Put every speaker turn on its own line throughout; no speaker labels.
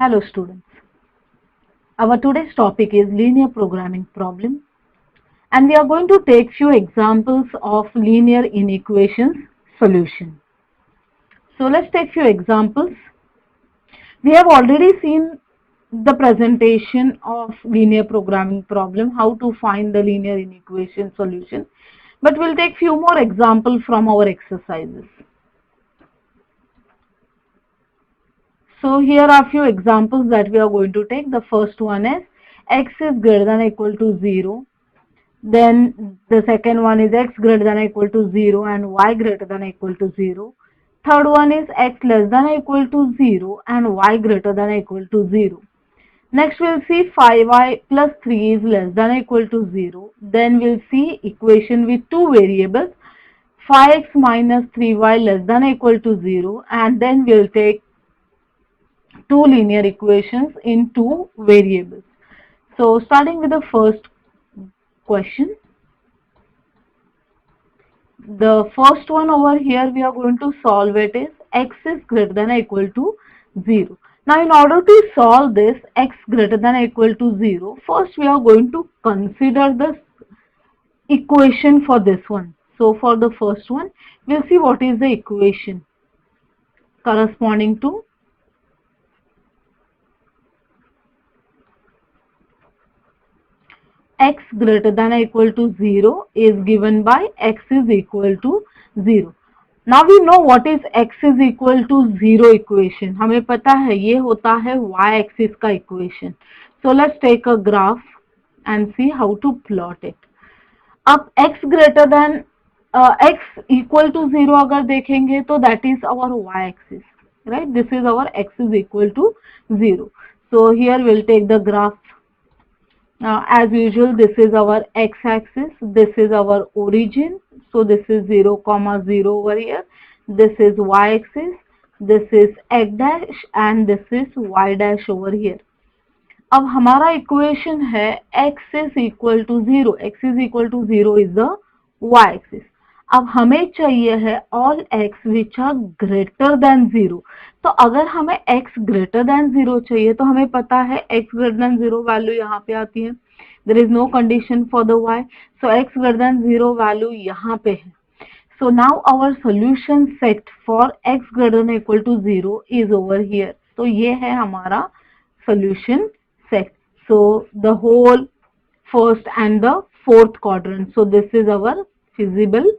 Hello students, our today's topic is linear programming problem and we are going to take few examples of linear inequations solution. So let's take few examples. We have already seen the presentation of linear programming problem, how to find the linear inequation solution, but we'll take few more examples from our exercises. So here are few examples that we are going to take. The first one is x is greater than or equal to 0. Then the second one is x greater than or equal to 0 and y greater than or equal to 0. Third one is x less than or equal to 0 and y greater than or equal to 0. Next we'll see 5y plus 3 is less than or equal to 0. Then we'll see equation with two variables, 5x minus 3y less than or equal to 0, and then we'll take two linear equations in two variables. So starting with the first question. The first one over here we are going to solve it is x is greater than or equal to 0. Now in order to solve this x greater than or equal to 0, first we are going to consider the equation for this one. So for the first one, we'll see what is the equation corresponding to x greater than or equal to 0 is given by x is equal to 0. Now we know what is x is equal to 0 equation. हमें पता है ये होता है y axis का equation. So let's take a graph and see how to plot it. अब x greater than x equal to 0 अगर देखेंगे तो that is our y axis, right? This is our x is equal to 0. So here we'll take the graph. As usual, this is our x-axis, this is our origin, so this is 0, 0 over here, this is y-axis, this is x dash and this is y dash over here. अब हमारा equation है x is equal to 0, x is equal to 0 is the y-axis. अब हमें चाहिए है all x which are greater than 0. तो अगर हमें x greater than 0 चाहिए तो हमें पता है x greater than 0 वैल्यू यहाँ पे आती है. There is no condition for the y. So x greater than 0 value यहाँ पे है. So now our solution set for x greater than equal to 0 is over here. तो ये है हमारा solution set. So the whole first and the fourth quadrant. So this is our feasible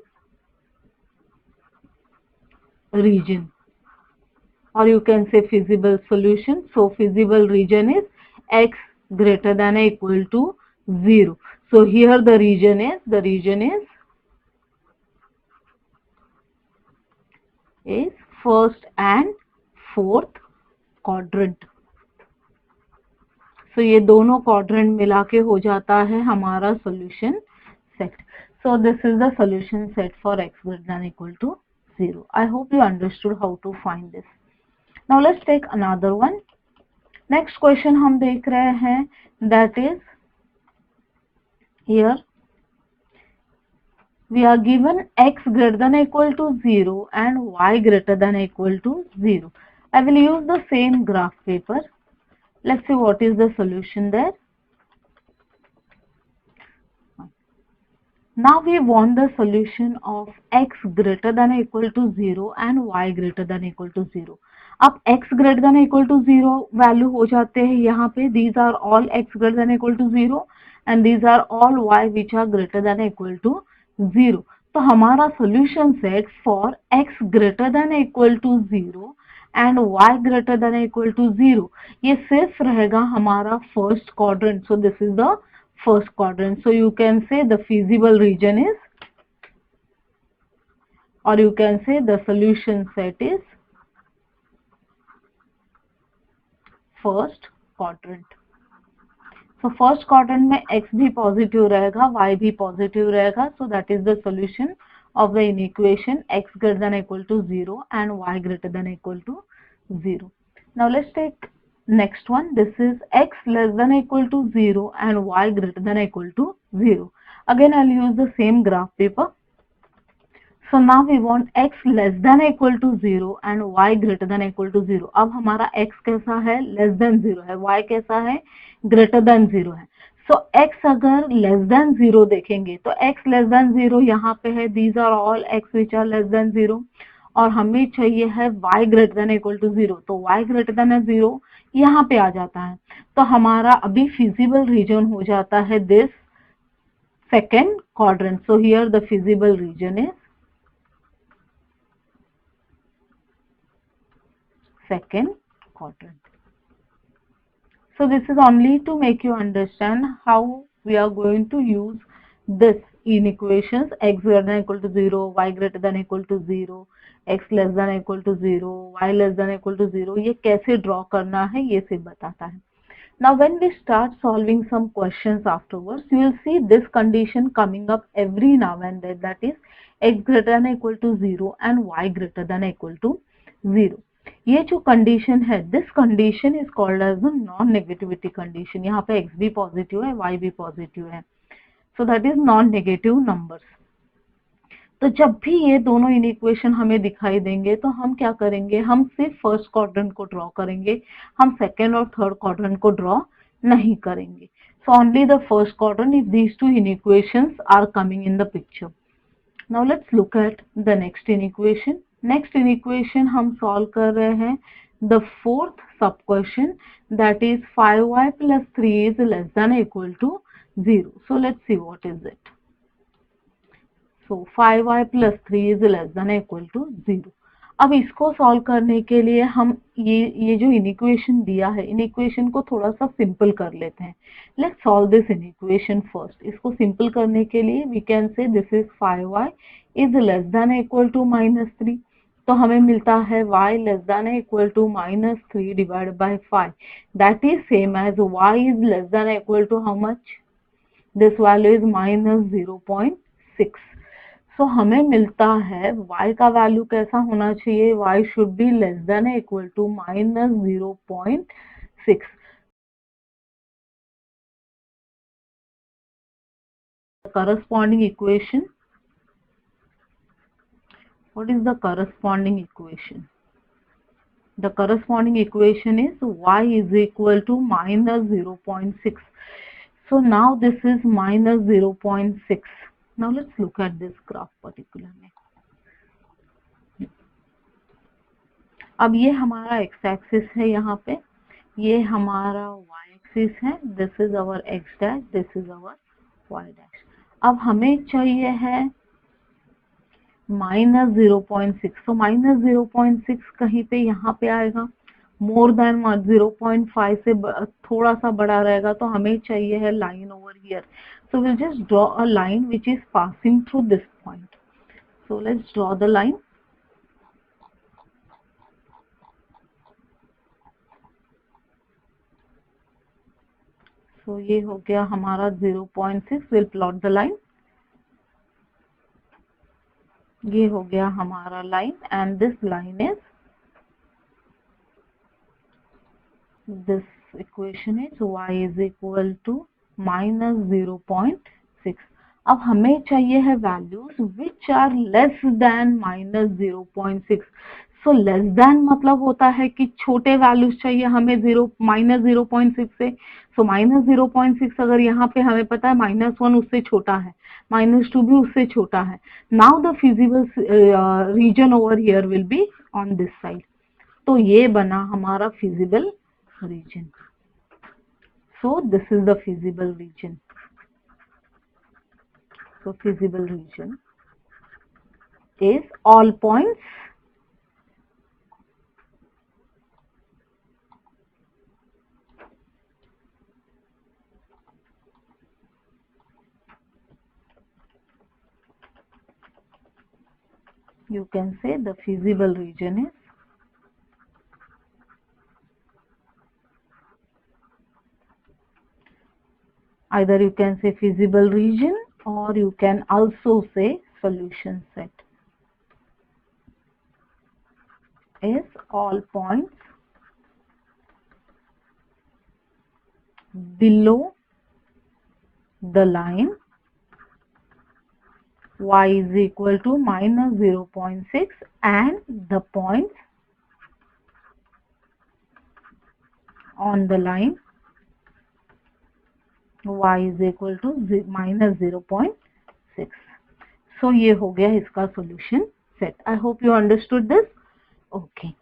region, or you can say feasible solution. So feasible region is x greater than or equal to 0. So here the region is first and fourth quadrant. So ये दोनों quadrant मिला के हो जाता है हमारा solution set. So this is the solution set for x greater than equal to 0. I hope you understood how to find this. Now let's take another one. Next question हम देख रहे हैं, that is here we are given x greater than equal to 0 and y greater than equal to 0. I will use the same graph paper. Let's see what is the solution there. Now we want the solution of x greater than equal to 0 and y greater than equal to 0. अब x greater than equal to 0 value हो जाते हैं यहाँ पे. These are all x greater than equal to 0 and these are all y which are greater than equal to 0. तो हमारा solution set for x greater than equal to 0 and y greater than equal to 0 ये सिर्फ रहेगा हमारा first quadrant. So this is the first quadrant. So you can say the feasible region is, or you can say the solution set is first quadrant. So first quadrant में x भी positive रहेगा, y भी positive रहेगा. So that is the solution of the inequation x greater than equal to 0 and y greater than equal to 0. Now let's take next one. This is x less than equal to 0 and y greater than equal to 0. Again I'll use the same graph paper. So now we want x less than equal to 0 and y greater than equal to 0. अब हमारा x कैसा है, less than 0 है, y कैसा है, greater than 0 है. So x अगर less than 0 देखेंगे तो x less than 0 यहाँ पे है, these are all x which are less than 0, और हमें चाहिए है y greater than equal to 0, तो y greater than 0 यहाँ पे आ जाता है. तो हमारा अभी feasible region हो जाता है this second quadrant. So here the feasible region is second quadrant. So this is only to make you understand how we are going to use this in equations x greater than equal to 0, y greater than equal to 0, x less than equal to 0, y less than equal to 0, ये कैसे draw करना है ये सिर्फ बताता है. Now when we start solving some questions afterwards, you will see this condition coming up every now and then, that is x greater than equal to 0 and y greater than equal to 0. ये जो condition है, this condition is called as the non negativity condition. यहाँ पे x भी positive है, y भी positive है, so that is non negative numbers. तो जब भी ये दोनों इनइक्वेशन हमें दिखाई देंगे तो हम क्या करेंगे, हम सिर्फ फर्स्ट क्वाड्रेंट को ड्रॉ करेंगे, हम सेकेंड और थर्ड क्वाड्रेंट को ड्रॉ नहीं करेंगे. So only the first quadrant if these two inequations are coming in the picture. Now let's look at the next inequation. Next inequation हम सॉल्व कर रहे हैं the fourth sub question, that is 5y plus 3 is less than or equal to 0. So let's see what is it. So 5y plus 3 is less than or equal to 0. अब इसको solve करने के लिए हम ये जो इनइक्वेशन दिया है, इनइक्वेशन को थोड़ा सा सिंपल कर लेते हैं. Let's solve this inequation first. इसको सिंपल करने के लिए we can say this is 5y is less than equal to -3. तो हमें मिलता है y less than equal to -3 divided by 5, that is same as y is less than equal to how much, this value is -0.6. So हमें मिलता है y का value कैसा होना चाहिए, y should be less than equal to -0.6. corresponding equation, what is the corresponding equation? The corresponding equation is y is equal to -0.6. So now this is -0.6. Now let's look at this graph particularly. अब ये हमारा x axis है, यहाँ पे ये हमारा y axis है, this is our x dash, this is our y dash. अब हमें चाहिए है -0.6. तो -0.6 कहीं पे यहाँ पे आएगा, मोर देन 0.5 से थोड़ा सा बड़ा रहेगा, तो हमें चाहिए है line over here. So will just draw a line which is passing through this point. So let's draw the line. So ये हो गया हमारा 0.6. Will plot the line. ये हो गया हमारा line and this line is, this equation is y is equal to -0.6. अब हमें चाहिए है values which are less than -0.6. So less than मतलब होता है कि छोटे वैल्यूज चाहिए हमें -0.6 से. सो -0.6 अगर यहाँ पे हमें पता है -1 उससे छोटा है, -2 भी उससे छोटा है. Now the feasible reason over here will be on this side. तो ये बना हमारा feasible region. So this is the feasible region. So feasible region is all points you can say the feasible region is either you can say feasible region or you can also say solution set is all points below the line y is equal to minus 0.6 and the points on the line y is equal to minus 0.6. So ये हो गया इसका solution set. I hope you understood this. Okay.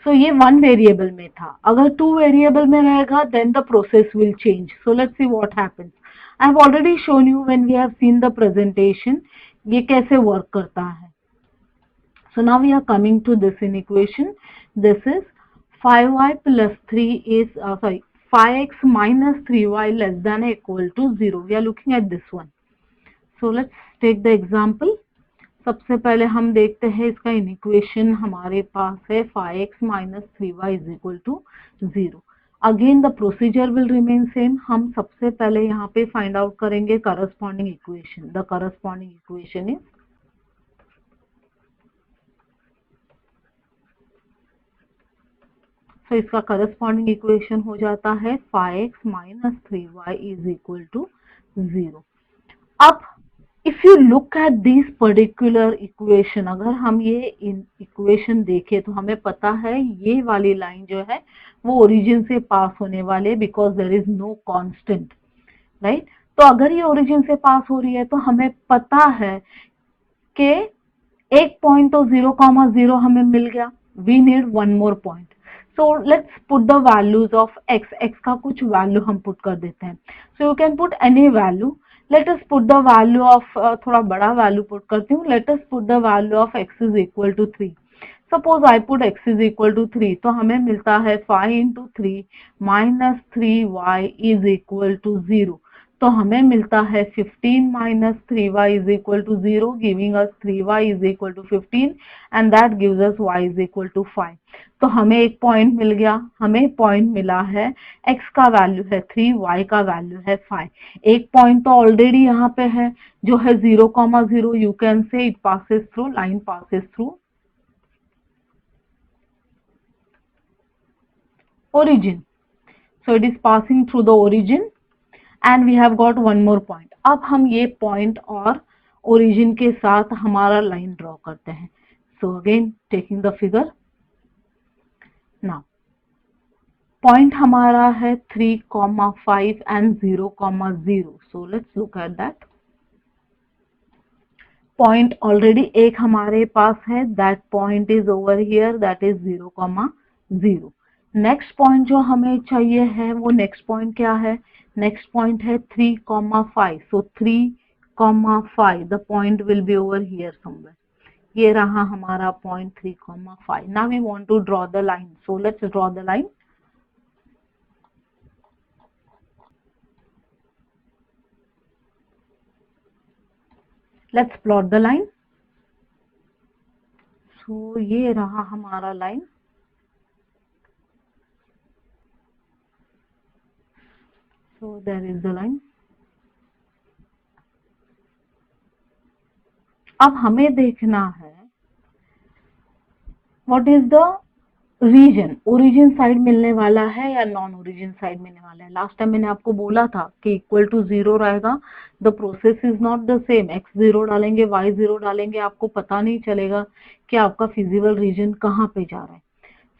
So ये one variable में था. अगर two variable में रहेगा then the process will change. So let's see what happens. I have already shown you when we have seen the presentation ये कैसे work करता है. So now we are coming to this inequation. This is 5y plus 3 is 5x minus 3y less than or equal to 0. We are looking at this one. So let's take the example. सबसे पहले हम देखते हैं इसका inequation हमारे पास है 5x minus 3y is equal to 0. Again the procedure will remain same. हम सबसे पहले यहाँ पे फाइंड आउट करेंगे corresponding equation. The corresponding equation is तो इसका करस्पॉन्डिंग इक्वेशन हो जाता है 5x minus 3y is equal to 0. अब if you look at this particular equation, अगर हम ये इक्वेशन देखें तो हमें पता है ये वाली लाइन जो है वो ओरिजिन से पास होने वाले because there is no constant, right. तो अगर ये ओरिजिन से पास हो रही है तो हमें पता है कि एक पॉइंट तो 0,0 हमें मिल गया. We need one more point. So let's put the values of x. x का कुछ वैल्यू हम पुट कर देते हैं. So you can put any value. Let us put the value of थोड़ा बड़ा वैल्यू पुट करती हूँ. Let us put the value of x is equal to 3. Suppose I put x is equal to 3. तो हमें मिलता है 5 into 3 minus 3y is equal to 0. तो हमें मिलता है 15 minus 3y is equal to 0 giving us 3y is equal to 15 and that gives us y is equal to 5. तो हमें एक पॉइंट मिल गया. हमें पॉइंट मिला है x का वैल्यू है 3, y का वैल्यू है 5. एक पॉइंट तो ऑलरेडी यहाँ पे है जो है 0,0. You can say it passes through, line passes through origin. So it is passing through the origin and we have got one more point. अब हम ये पॉइंट और ओरिजिन के साथ हमारा लाइन ड्रॉ करते हैं. So again taking the figure. Now point हमारा है 3,5 and 0,0. So let's look at that. Point already एक हमारे पास है. That point is over here, that is 0,0. Next point जो हमें चाहिए है वो नेक्स्ट पॉइंट क्या है? नेक्स्ट पॉइंट है 3,5. So 3,5 the point will be over here somewhere. ये रहा हमारा point 3,5. Now we want to draw the line. So let's draw the line. Let's plot the line. So ये रहा हमारा line. So there is the line. अब हमें देखना है what is the region. Origin side मिलने वाला है या नॉन ओरिजिन साइड मिलने वाला है. लास्ट टाइम मैंने आपको बोला था कि इक्वल टू 0 रहेगा. The process is not the same. x 0 डालेंगे, y 0 डालेंगे, आपको पता नहीं चलेगा कि आपका फिजिबल रीजन कहाँ पे जा रहा है.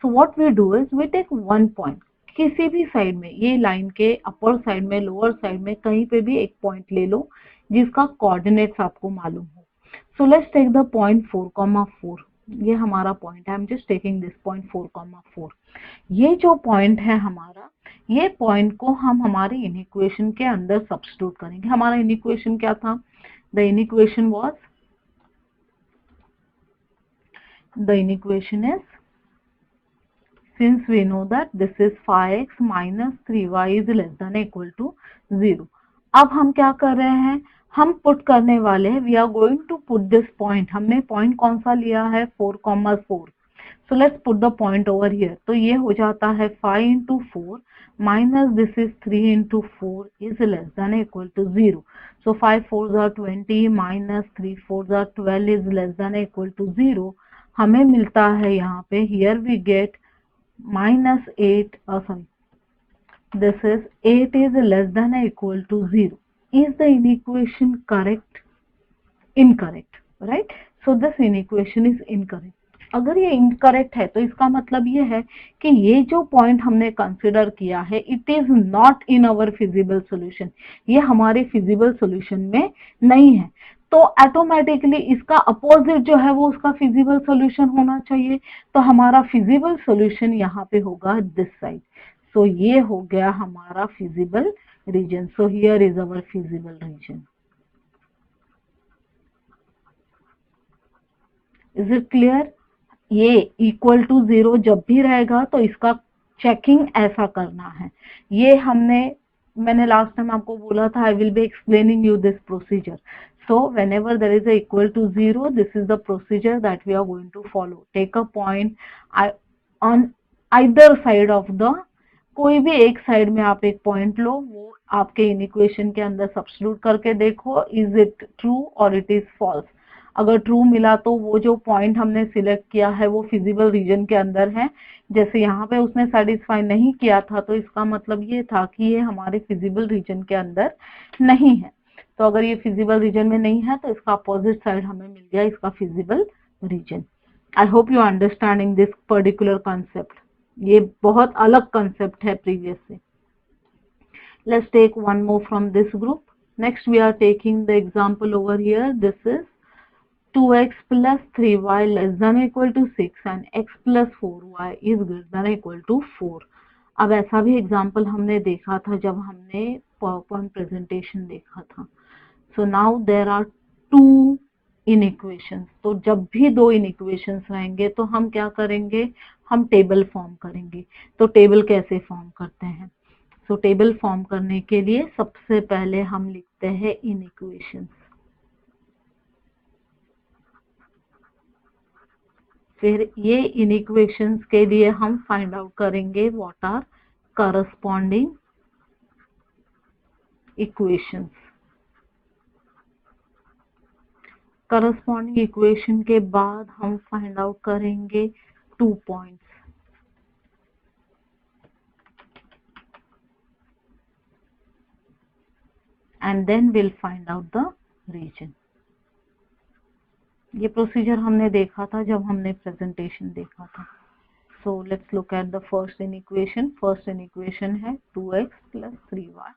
So what we do is we take one point. किसी भी साइड में, ये लाइन के अपर साइड में, लोअर साइड में, कहीं पे भी एक पॉइंट ले लो जिसका कोऑर्डिनेट्स आपको मालूम हो. So let's take the point 4,4. ये हमारा पॉइंट है. I am just taking this point 4,4. ये जो पॉइंट है हमारा, ये पॉइंट को हम हमारे इनिक्वेशन के अंदर सब्स्टिट्यूट करेंगे. हमारा इनिक्वेशन क्या था? The inequation was, the inequation is, since we know that this is 5x minus 3y is less than or equal to 0. अब हम क्या कर रहे हैं? हम पुट करने वाले हैं, we are going to put this point. हमने पॉइंट कौन सा लिया है? 4,4. So let's put the point over here. तो ये हो जाता है 5 into 4 minus this is 3 into 4 is less than or equal to 0. So 5 4s are 20 minus 3 4s are 12 is less than or equal to 0. हमें मिलता है यहाँ पे, here we get minus 8, this is 8 is less than or equal to 0. Is the inequation correct? Incorrect, right. So this inequation is incorrect. अगर ये incorrect है तो इसका मतलब ये है कि ये जो पॉइंट हमने कंसिडर किया है it is not in our feasible solution, ये हमारे फिजिबल सॉल्यूशन में नहीं है। तो ऑटोमेटिकली इसका अपोजिट जो है वो उसका फिजिबल सॉल्यूशन होना चाहिए। तो हमारा फिजिबल सॉल्यूशन यहाँ पे होगा दिस साइड। सो ये हो गया हमारा feasible reason. So here is our feasible region. Is it clear? ये इक्वल टू 0 जब भी रहेगा तो इसका चेकिंग ऐसा करना है। ये मैंने लास्ट टाइम आपको बोला था I will be explaining you this procedure. So whenever there is a equal to 0, this is the procedure that we are going to follow. Take a point on either side of the, कोई भी एक side में आप एक point लो, वो आपके in equation के अंदर सब्स्टिट्यूट करके देखो इज इट ट्रू और इट इज फॉल्स। अगर ट्रू मिला तो वो जो पॉइंट हमने सिलेक्ट किया है वो फिजिबल रीजन के अंदर है। जैसे यहाँ पे उसने सेटिस्फाई नहीं किया था तो इसका मतलब ये था कि ये हमारे फिजिबल रीजन के अंदर नहीं है। तो अगर ये फिजिबल रीजन में नहीं है तो इसका अपोजिट साइड हमें मिल गया इसका feasible reason. I hope you understanding this particular concept. ये बहुत अलग कॉन्सेप्ट है प्रीवियस से। Let's take one more from this group. Next we are taking the example over here. This is 2x plus 3y less than or equal to 6 and x plus 4y is greater than or equal to 4. अब ऐसा भी example हमने देखा था जब हमने PowerPoint presentation देखा था। So now there are two inequations. तो जब भी दो inequations रहेंगे तो हम क्या करेंगे, हम टेबल फॉर्म करेंगे। तो टेबल कैसे फॉर्म करते हैं? सो टेबल फॉर्म करने के लिए सबसे पहले हम लिखते हैं इनइक्वेशंस, फिर ये इनइक्वेशंस के लिए हम फाइंड आउट करेंगे what are corresponding equations. Corresponding equation के बाद हम फाइंड आउट करेंगे 2 points, and then we'll find out the region. ये प्रोसीजर हमने देखा था जब हमने प्रेजेंटेशन देखा था। So let's look at the first inequation. First inequation है 2x plus 3y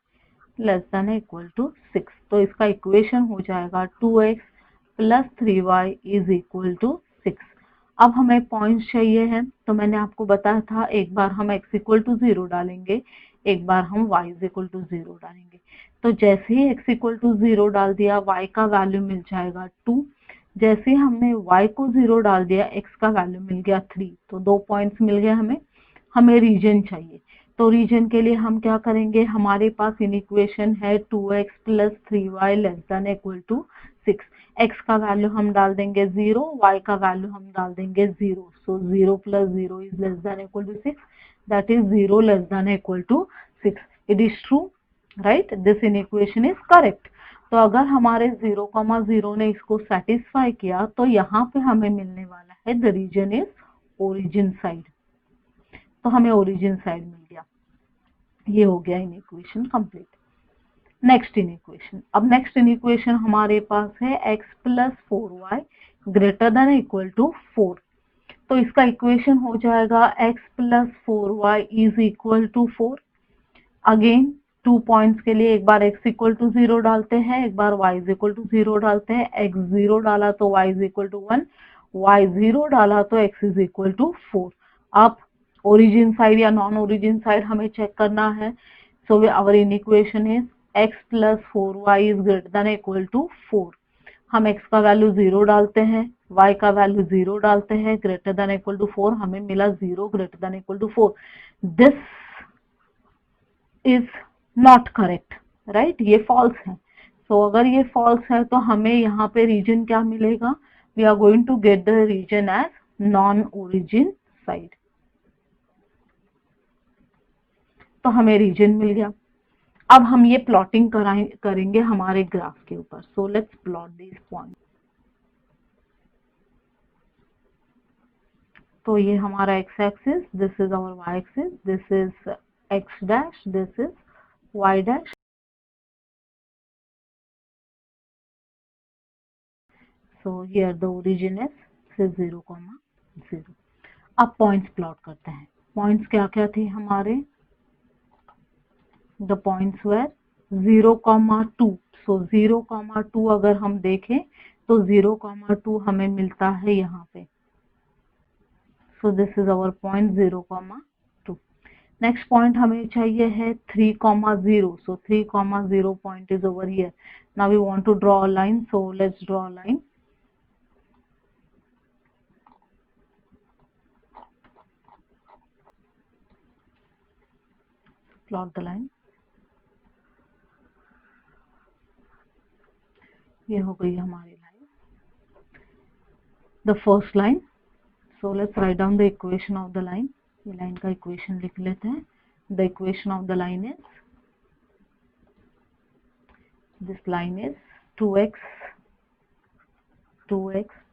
less than or equal to 6. तो इसका इक्वेशन हो जाएगा 2x plus 3y is equal to 6. अब हमें पॉइंट्स चाहिए हैं तो मैंने आपको बताया था एक बार हम x इक्वल टू 0 डालेंगे, एक बार हम y इक्वल टू 0 डालेंगे। तो जैसे ही x इक्वल टू 0 डाल दिया y का वैल्यू मिल जाएगा 2। जैसे हमने y को 0 डाल दिया x का वैल्यू मिल गया 3। तो 2 पॉइंट्स मिल गए हमें रीजन चाहिए। तो रीजन के लिए हम क्या करेंगे, हमारे पास इनइक्वेशन है 2x plus 3y less than equal to 6। x का वैल्यू हम डाल देंगे 0, y का वैल्यू हम डाल देंगे 0। So 0 plus 0 is less than equal to 6, that is 0 less than equal to 6। It is true, right? This inequation is correct. तो अगर हमारे 0,0 ने इसको सेटिस्फाई किया तो यहाँ पे हमें मिलने वाला है the region is origin side. तो हमें ओरिजिन साइड मिल गया। ये हो गया इनइक्वेशन कंप्लीट। नेक्स्ट इनइक्वेशन, अब नेक्स्ट इनइक्वेशन हमारे पास है x plus 4y greater than equal to 4। तो इसका इक्वेशन हो जाएगा x plus 4y is equal to 4। Again 2 points के लिए एक बार x इक्वल टू 0 डालते हैं, एक बार y इक्वल टू 0 डालते हैं। x 0 डाला तो y इक्वल टू 1, y 0 डाला तो x इज इक्वल टू 4। अब ओरिजिन साइड या नॉन ओरिजिन साइड हमें चेक करना है। So our inequation is x plus 4y is greater than equal to 4। हम x का वैल्यू 0 डालते हैं, y का वैल्यू 0 डालते हैं, ग्रेटर देन इक्वल टू 4, हमें मिला 0 greater than equal to 4। This is not correct, right? ये फॉल्स है। सो अगर ये फॉल्स है तो हमें यहाँ पे रीजन क्या मिलेगा? We are going to get the region as non origin side. तो हमें रीजन मिल गया। अब हम ये प्लॉटिंग करेंगे हमारे ग्राफ के ऊपर। So let's plot this point. तो ये हमारा x axis, this is our y axis, this is x dash, this is y dash. So here the origin is say 0, 0. अब पॉइंट्स प्लॉट करते हैं. पॉइंट्स क्या क्या थे हमारे? The points were 0, 2. सो 0, 2 अगर हम देखें तो 0, 2 हमें मिलता है यहाँ पे. So this is our point 0, 2. Next point हमें चाहिए है 3, 0. So 3, 0 point is over here. Now we want to draw a line, so let's draw a line. Plot the line. ये हो गई हमारी line, the first line. So let's write down the equation of the line. ये line का equation लिख लेते हैं. The equation of the line is, this line is 2x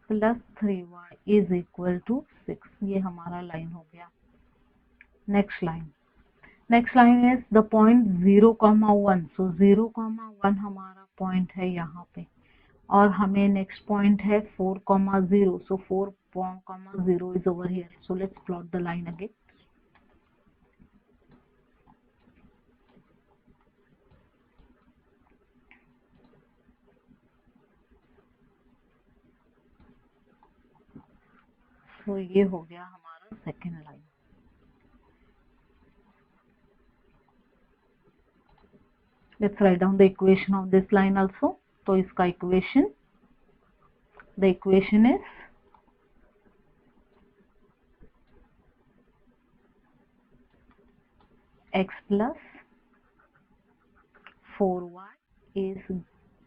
plus 3y is equal to 6. ये हमारा लाइन हो गया. Next line is the point 0, 1. So 0, 1 हमारा पॉइंट है यहाँ पे, और हमें नेक्स्ट पॉइंट है 4, 0. So 4, 0 is over here. So let's plot the line again. तो ये हो गया हमारा second line. Let's write down the equation of this line also. तो इसका equation, the equation is x plus 4y is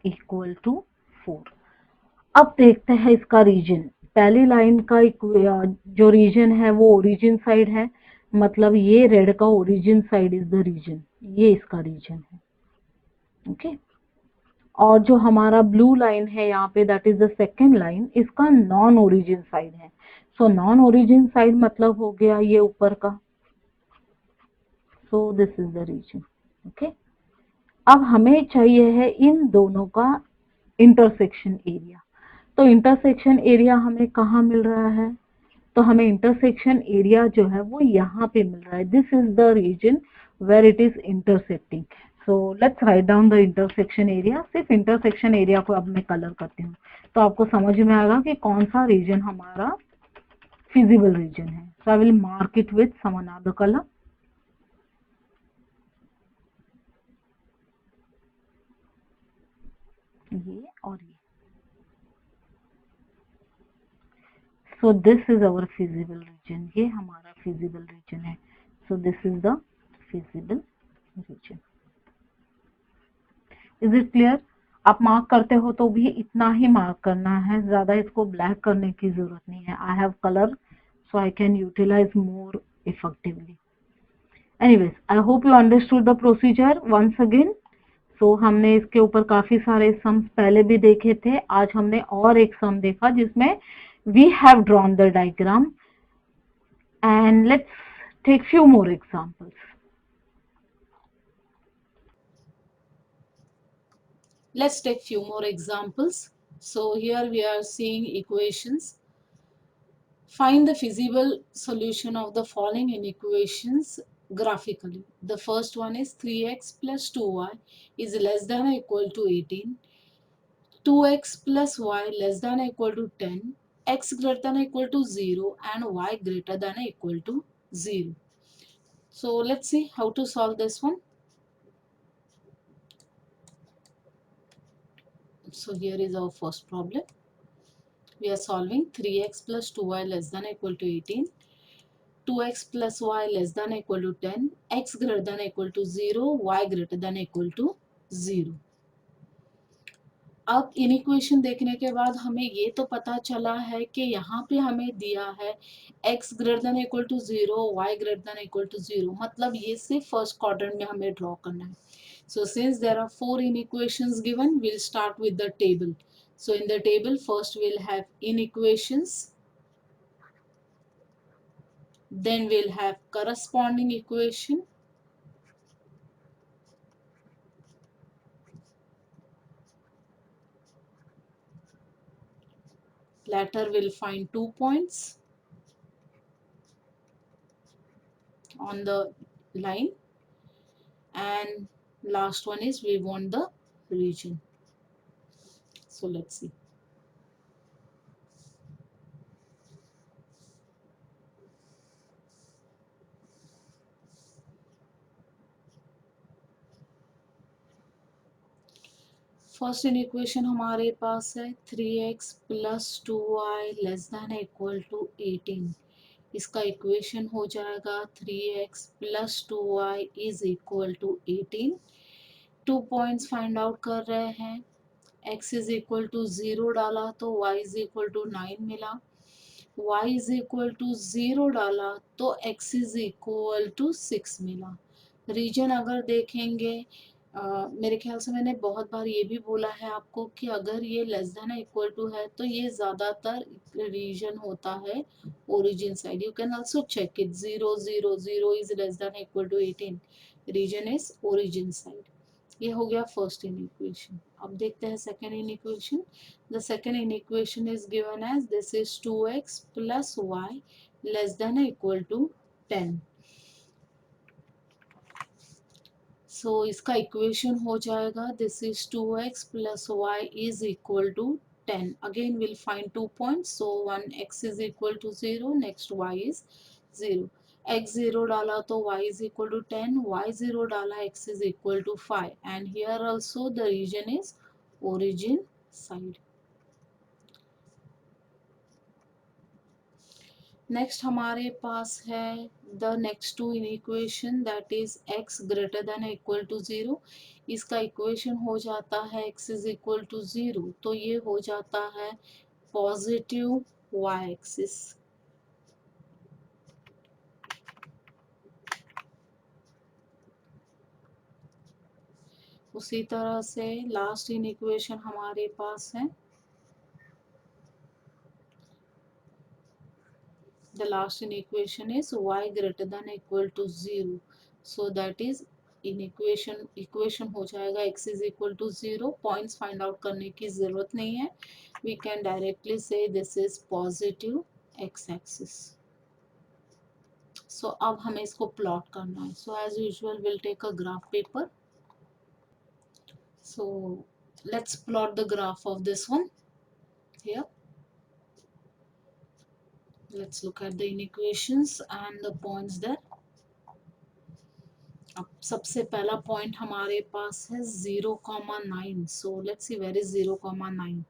equal to 4. अब देखते हैं इसका रीजन. पहली लाइन का जो रीजन है वो ओरिजिन साइड है, मतलब ये रेड का origin side is the region. ये इसका रीजन है. ओके. और जो हमारा ब्लू लाइन है यहाँ पे, that is the second line, इसका नॉन ओरिजिन साइड है. सो नॉन ओरिजिन साइड मतलब हो गया ये ऊपर का. So this is the region. Okay. अब हमें चाहिए है इन दोनों का इंटरसेक्शन एरिया. तो इंटरसेक्शन एरिया हमें कहाँ मिल रहा है? तो हमें इंटरसेक्शन एरिया जो है वो यहाँ पे मिल रहा है. This is the region where it is intersecting. So let's write down the intersection area. सिर्फ इंटरसेक्शन एरिया को अब मैं कलर करती हूँ तो आपको समझ में आएगा कि कौन सा रीजन हमारा फिजिबल रीजन है. So I will mark it with some another colour. ये और ये. So this is our feasible region. ये हमारा फिजिबल रीजन है. So this is the feasible region. Is it clear? आप मार्क करते हो तो भी इतना ही मार्क करना है, ज्यादा इसको ब्लैक करने की जरूरत नहीं है. I have colour so I can utilise more effectively. Anyways, I hope you understood the procedure once again. So हमने इसके ऊपर काफी सारे सम्स पहले भी देखे थे. आज हमने और एक सम देखा जिसमें we have drawn the diagram. And let's take few more examples.
Let's take few more examples. So here we are seeing equations. Find the feasible solution of the following inequations graphically. The first one is 3x plus 2y is less than or equal to 18. 2x plus y less than or equal to 10. X greater than or equal to 0 and y greater than or equal to 0. So let's see how to solve this one. So here is our first problem. We are solving 3x plus 2y less than or equal to 18, 2x plus y less than or equal to 10, x greater than or equal to 0, y greater than or equal to 0. अब inequation देखने के बाद हमें ये तो पता चला है कि यहाँ पे हमें दिया है x greater than equal to 0, y greater than equal to 0, मतलब ये सिर्फ फर्स्ट क्वाड्रेंट में हमें ड्रॉ करना है. So since there are 4 inequations given, we'll start with the table. So in the table, first we'll have inequations, then we'll have corresponding equation, Latter will find 2 points on the line, and last one is we want the region. So let's see. First equation हमारे पास है 3x plus 2y less than equal to 18. इसका equation हो जाएगा 3x plus 2y is equal to 18. 2 points find out कर रहे हैं. x is equal to 0 डाला तो y इज इक्वल टू 9 मिला. y इज इक्वल टू 0 डाला तो x इज इक्वल टू 6 मिला. रीजन अगर देखेंगे, मेरे ख्याल से मैंने बहुत बार ये भी बोला है आपको कि अगर ये लेस देन इक्वल टू है तो ये ज़्यादातर रीजन होता है origin side. You can also check it. 0 0 0 is less than equal to 18. Region is origin side. ये हो गया फर्स्ट इन इक्वेशन. अब देखते हैं second inequation. The second inequation is given as this is 2x plus y less than equal to 10. So इसका equation हो जाएगा this is 2x plus y is equal to 10. Again will find 2 points. So 1 x is equal to 0, next y is 0. x 0 डाला तो y is equal to 10, y 0 डाला x is equal to 5. And here also the region is origin side. Next हमारे पास है the next two inequation that is x greater than equal to 0. इसका equation हो जाता है x is equal to 0, तो ये हो जाता है पॉजिटिव y एक्सिस. उसी तरह से लास्ट इन इक्वेशन हमारे पास है. The last in equation is y greater than equal to 0. So that is in equation हो जाएगा x is equal to 0. Points find out करने की जरूरत नहीं है. We can directly say this is positive x axis. So अब हमें इसको plot करना है. So as usual we'll take a graph paper. So let's plot the graph of this one here. Let's look at the inequations and the points there. अब सबसे पहला point हमारे पास है 0,9. So let's see where is 0,9.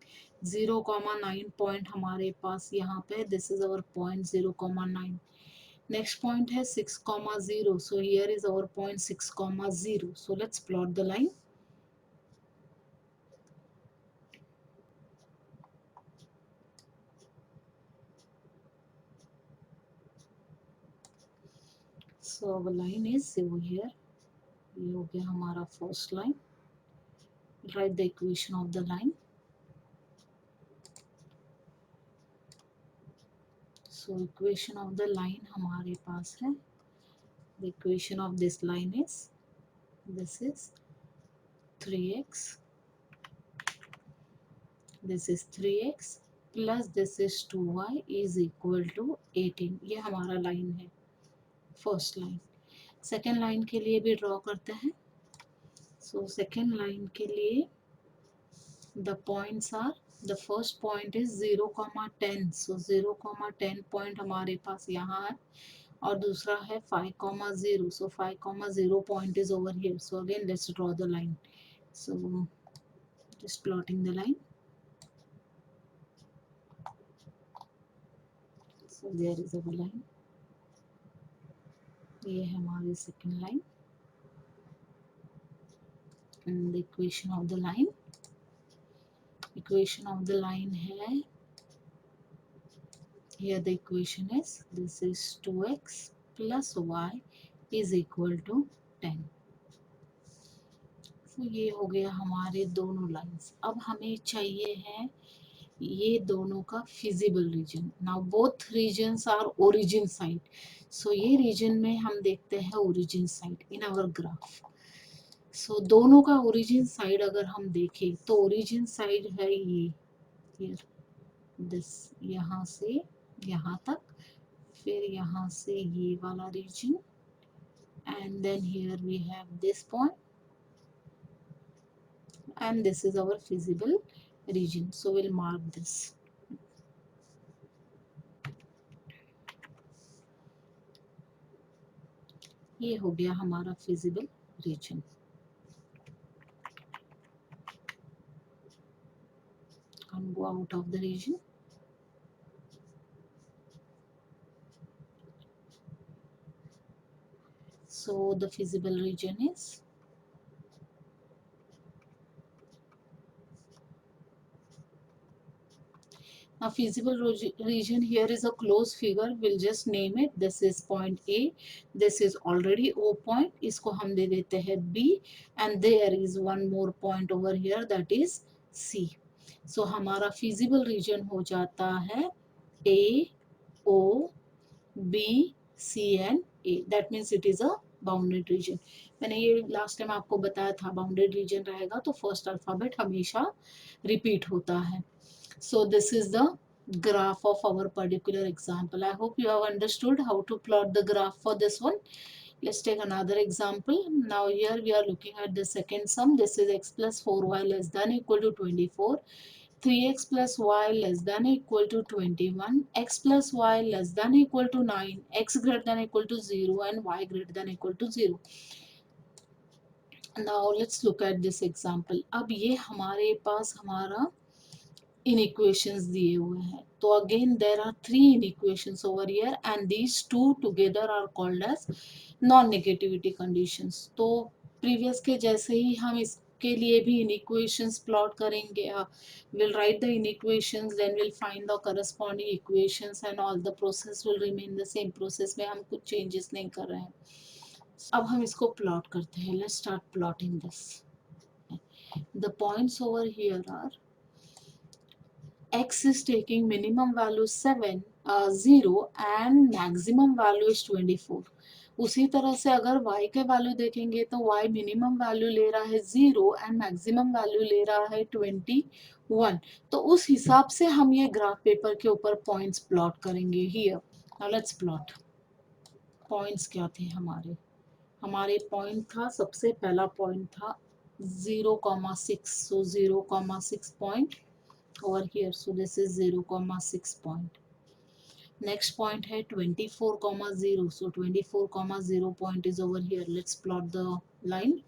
0,9 point हमारे पास यहाँ पे. This is our point 0,9. Next point है 6,0. So here is our point 6,0. So let's plot the line. So our line is over here. ये हो गया हमारा first line. Write the equation of the line. So equation of the line हमारे पास है. The equation of this line is this is 3x. This is 3x plus this is 2y is equal to 18. ये हमारा line है, first line. Second line के लिए भी draw करते हैं. सो सेकेंड लाइन के लिए the points are, the first point is 0,10. so 0,10 point हमारे पास यहाँ है और दूसरा है 5,0. so 5,0 point is over here. so again let's draw the line. so just plotting the line. so there is our line. ये है हमारी second line. and the equation of the line. equation of the line है, here the equation is this is 2x plus y is equal to 10. so ये हो गया हमारे दोनों lines. अब हमें चाहिए है ये दोनों का feasible region. Now both regions are origin side. So ये रीजन में हम देखते हैं origin side in our graph. So दोनों का ओरिजिन साइड अगर हम देखें तो ओरिजिन साइड है ये here. दिस यहाँ से यहाँ तक, फिर यहाँ से ये वाला reason, and then here we have this point, and this is our feasible region. So we'll mark this. ये हो गया हमारा feasible region. Can't go out of the region. So the feasible region is a feasible region. Here is a closed figure. We'll just name it. This is point A. This is already O point. इसको हम दे देते हैं B. And there is one more point over here, that is C. So हमारा feasible region हो जाता है A, O, B, C and A. That means it is a bounded region. मैंने ये लास्ट टाइम आपको बताया था, बाउंडेड रीजन रहेगा तो फर्स्ट अल्फाबेट हमेशा रिपीट होता है. So this is the graph of our particular example. I hope you have understood how to plot the graph for this one. Let's take another example. Now here we are looking at the second sum. This is x plus 4y less than equal to 24. 3x plus y less than equal to 21, x plus y less than equal to 9, x greater than equal to 0 and y greater than equal to 0. Now let's look at this example. अब ये हमारे पास हमारा inequations दिए हुए हैं. तो again there are three inequations over here and these two together are called as non-negativity conditions. तो previous के जैसे ही हम इसके लिए भी inequations plot करेंगे. We'll write the inequations, then we'll find the corresponding equations and all the process will remain the same. Process में हम कुछ changes नहीं कर रहे हैं. अब हम इसको plot करते हैं. Let's start plotting this. The points over here are x is taking minimum value 0 and maximum value is 24. उसी तरह से अगर y के वैल्यू देखेंगे तो y मिनिमम वैल्यू ले रहा है 0 एंड मैक्सिमम वैल्यू ले रहा है 21. तो उस हिसाब से हम ये ग्राफ पेपर के ऊपर पॉइंट्स प्लॉट करेंगे. Here now let's plot. Points क्या थे हमारे पॉइंट था, सबसे पहला पॉइंट था 0,6. सो 0,6 point over here. So this is 0,6 point. Next point है 24,0. So 24,0 point is over here. Let's plot the line.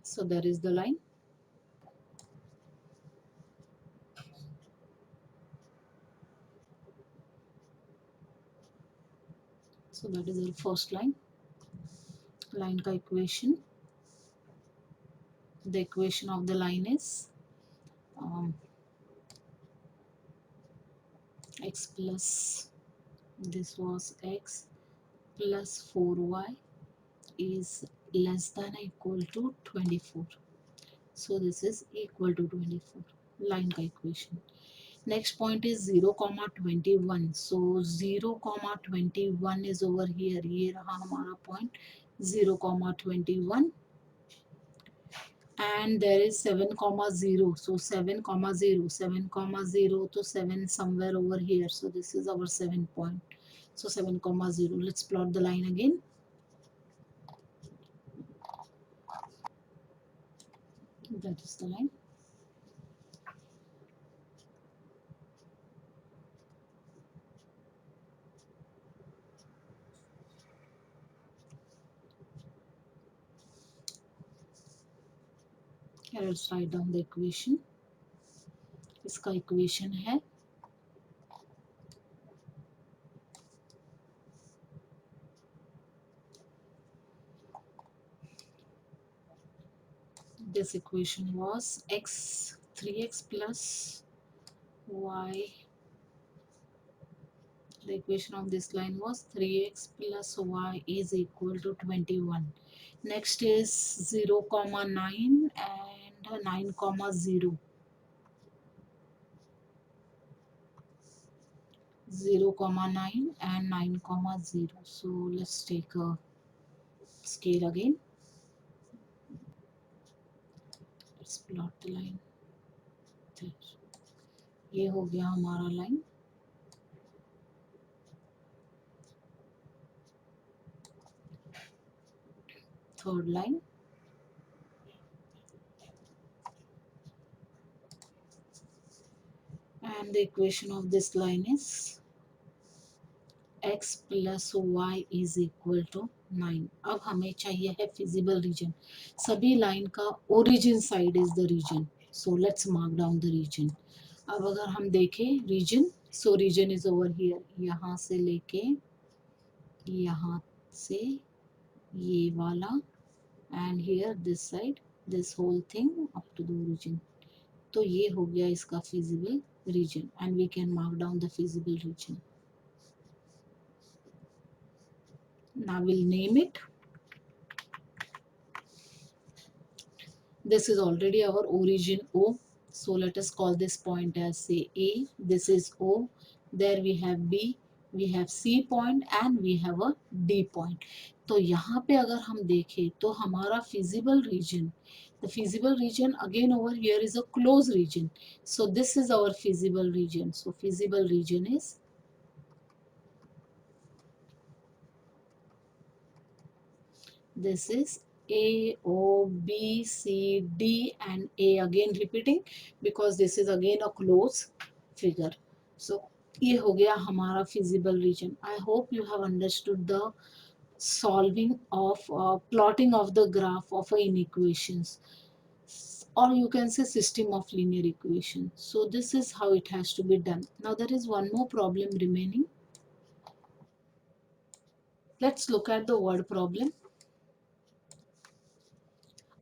So there is the line. So that is our first line. Line का equation. The equation of the line is x plus, this was x plus 4y is less than or equal to 24. So this is equal to 24. Line का equation. Next point is 0,21. So 0,21 is over here. ये रहा हमारा point 0,21. And there is 7,0. So 7,0. 7,0 to 7 somewhere over here. So this is our 7 point. So 7,0. Let's plot the line again. That is the line. Here let's write down the equation. इसका equation है this equation was 3x plus y. The equation of this line was 3x plus y is equal to 21. Next is 0,9 and 9,0. 0,9 and 9,0. So let's take a scale again. Let's plot the line. ये हो गया हमारा line. Third line, and the equation of this line is x plus y is equal to 9। अब हमें चाहिए है feasible region. सभी line का origin side is the region, so let's mark down the region. अब अगर हम देखें region, so region is over here, यहाँ से लेके यहाँ से ये वाला, and here this side, this whole thing up to the origin. तो ये हो गया इसका feasible region, and we can mark down the feasible region. Now we'll name it. This is already our origin O, so let us call this point as say A. This is O, there we have B, we have C point, and we have a D point. तो यहाँ पे अगर हम देखें तो हमारा feasible region, the feasible region again over here is a closed region, so this is our feasible region. So feasible region is this is A, O, B, C, D, and A again repeating because this is again a closed figure. So ये हो गया हमारा feasible region. I hope you have understood the solving of plotting of the graph of inequations, or you can say system of linear equation. So this is how it has to be done. Now there is one more problem remaining. Let's look at the word problem.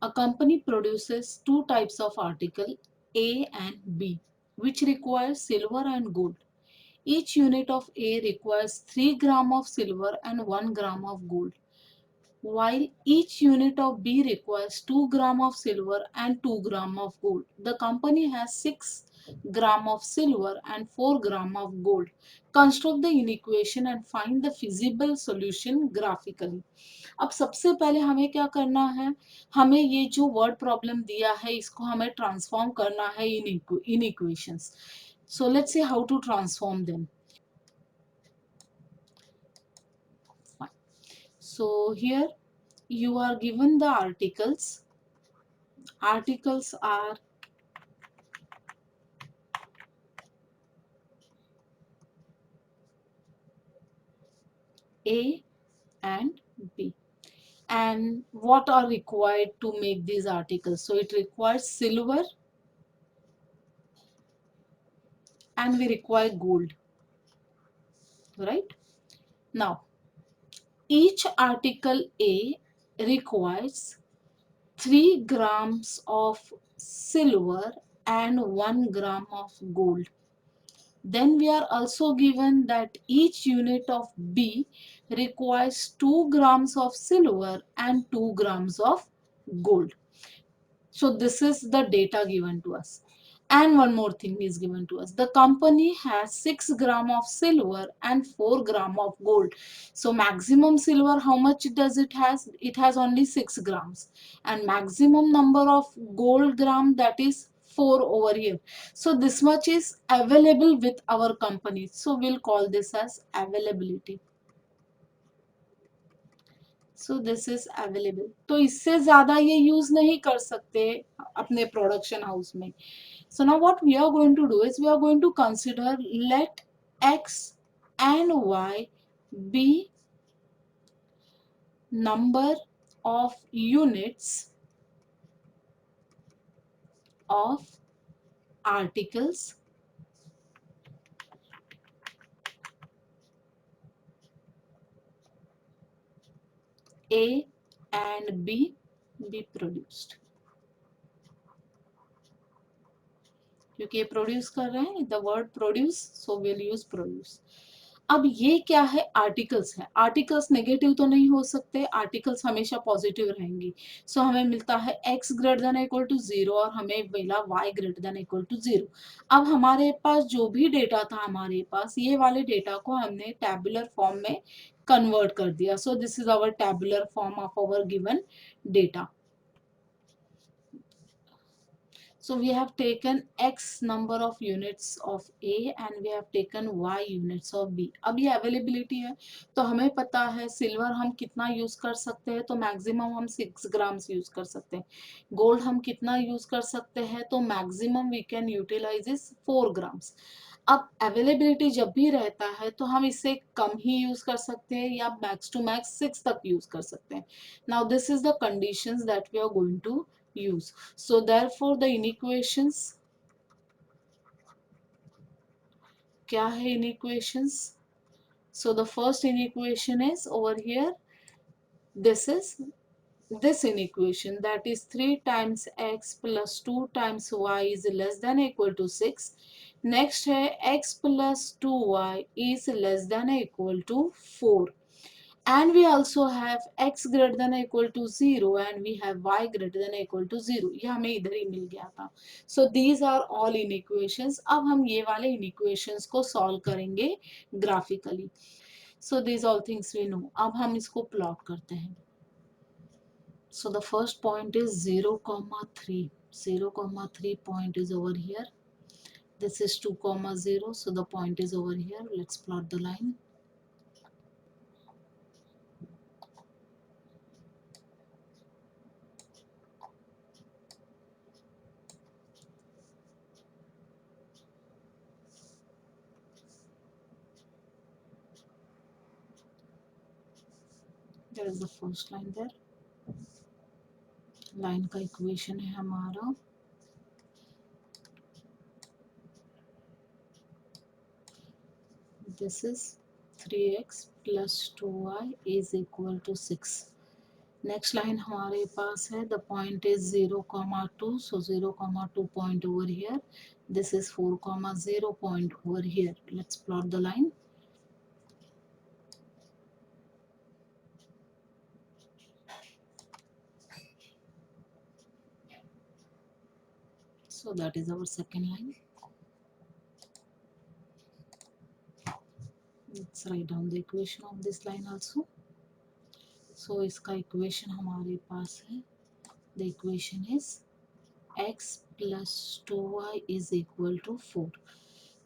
A company produces two types of article, A and B, which require silver and gold. Each unit of A requires 3 gram of silver and 1 gram of gold, while each unit of B requires 2 gram of silver and 2 gram of gold. The company has 6 gram of silver and 4 gram of gold. Construct the inequation and find the feasible solution graphically. अब सबसे पहले हमें क्या करना है, हमें ये जो वर्ड प्रॉब्लम दिया है इसको हमें ट्रांसफॉर्म करना है inequations. So let's see how to transform them. So here you are given the articles. Articles are A and B, and what are required to make these articles? So it requires silver and we require gold, right? Now each article A requires 3 grams of silver and 1 gram of gold. Then we are also given that each unit of B requires 2 grams of silver and 2 grams of gold. So this is the data given to us. And one more thing is given to us. The company has 6 gram of silver and 4 gram of gold. So maximum silver, how much does it has? It has only 6 grams. And maximum number of gold gram, that is 4 over here. So this much is available with our company. So we'll call this as availability. So this is available. तो इससे ज्यादा ये use नहीं कर सकते अपने production house में। So now what we are going to do is we are going to consider let x and y be number of units of articles A and B be produced। क्योंकि ये produce कर रहे हैं, the word produce, so will use produce. अब ये क्या है, articles है। आर्टिकल्स नेगेटिव तो नहीं हो सकते, आर्टिकल्स हमेशा पॉजिटिव रहेंगी। सो हमें मिलता है x greater than equal to 0 और हमें मिला y greater than equal to 0। अब हमारे पास जो भी डेटा था, हमारे पास ये वाले डेटा को हमने टैबुलर फॉर्म में कन्वर्ट कर दिया। So this is our tabular form of our given data. So we have taken x number of units of A and we have taken y units of B. अब ये availability है तो हमें पता है सिल्वर हम कितना यूज कर सकते हैं, तो मैक्सिमम हम 6 ग्राम्स यूज कर सकते हैं. गोल्ड हम कितना यूज कर सकते हैं, तो maximum we can utilise is 4 grams. अब अवेलेबिलिटी जब भी रहता है तो हम इससे कम ही यूज कर सकते हैं या मैक्स टू मैक्स 6 तक यूज कर सकते हैं. Now this is the conditions that we are going to use. So therefore the inequations, क्या है inequations? So the first inequation is over here, this is this inequation, that is 3 times x plus 2 times y is less than or equal to 6. Next है x plus 2y is less than or equal to 4. And we also have x greater than or equal to 0 and we have y greater than or equal to 0. ये हमें इधर ही मिल गया था. So these are all inequations. अब हम ये वाले inequations को solve करेंगे graphically. So these all things we know. अब हम इसको plot करते हैं. So the first point is 0, 3. 0, 3 point is over here. This is 2, 0. So the point is over here. Let's plot the line. There is the first line there. Line का equation है हमारा this is 3x plus 2y is equal to 6. Next line हमारे पास है the point is 0, 2. So 0, 2 point over here. This is 4, 0 point over here. Let's plot the line. So that is our second line. Let's write down the equation of this line also. So इसका equation हमारे पास है, the equation is x plus 2y is equal to 4.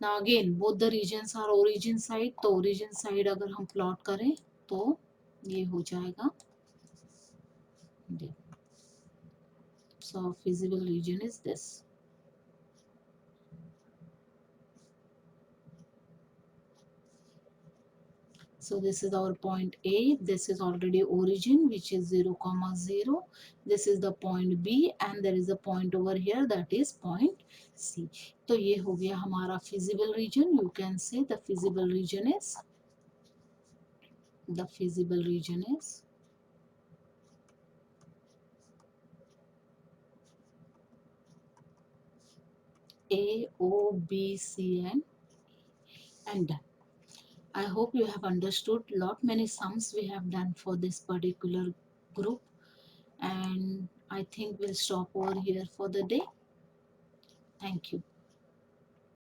Now again both the regions are origin side, तो origin side अगर हम plot करें तो ये हो जाएगा. So feasible region is this. So this is our point A. This is already origin which is 0, 0. This is the point B and there is a point over here that is point C. तो ये हो गया हमारा feasible region. You can say the feasible region is A, O, B, C and done. I hope you have understood. Lot many sums we have done for this particular group, and I think we'll stop over here for the day. Thank you.